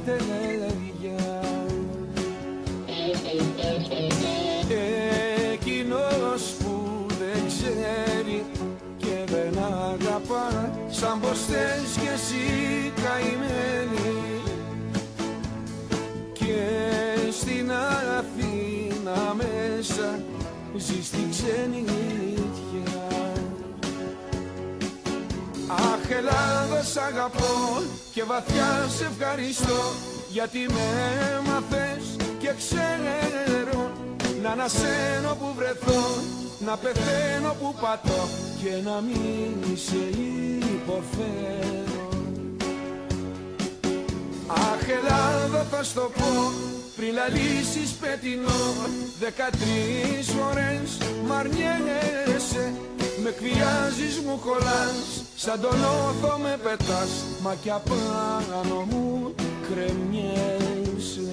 νυχτεριά. Εκείνος που δεν ξέρει και δεν αγαπά, σαν πως θες κι εσύ καημένη, και στην Αθήνα μέσα ζει στην ξενιτιά. Αχ, Ελλάδα, σ' αγαπώ και βαθιά σε ευχαριστώ, γιατί με έμαθες και ξέρω να ανασένω που βρεθώ, να πεθαίνω που πατώ και να μην σε υποφέρω. Αχ, Ελλάδα, θα στο πω πριν λαλήσεις πετεινό, 13 φορές μ' αρνιέσαι, με εκβιάζεις, μου κολλάς, σαν τον όθο με πετάς, μα κι απάνω μου κρεμιέσαι.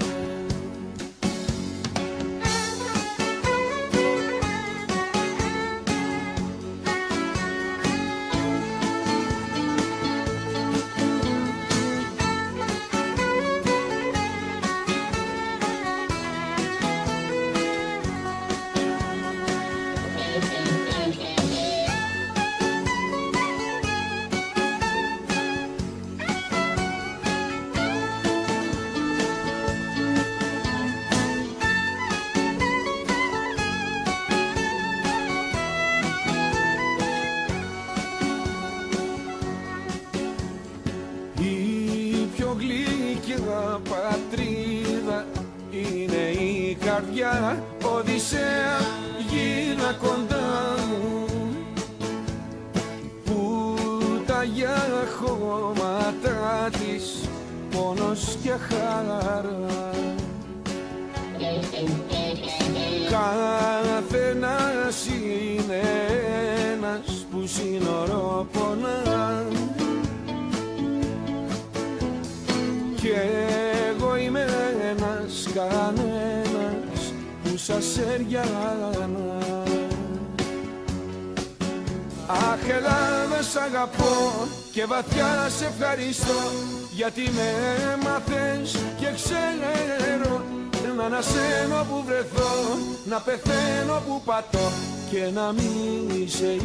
Πατρίδα είναι η καρδιά, Οδυσσέα γύρνα κοντά μου, που τα για χώματά της πόνος και χαρά. Καθένας είναι ένας που σύνορο πονά, κι εγώ είμαι ένας κανένας που σας έριανα. Αχ, Ελλάδα, σ' αγαπώ και βαθιά σε ευχαριστώ, γιατί με έμαθες και ξέρω να ανασένω που βρεθώ, να πεθαίνω που πατώ και να μην σε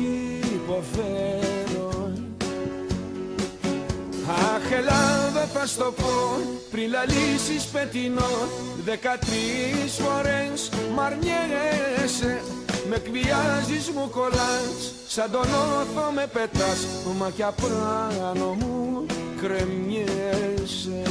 υποφέρω. Αχ, Ελλάδα, θα στο πω πριν λαλήσεις πετεινό, 13 φορές μ' αρνιέσαι, με εκβιάζεις, μου κολλάς, σαν τον όθο με πετάς, μα κι απάνω μου κρεμιέσαι.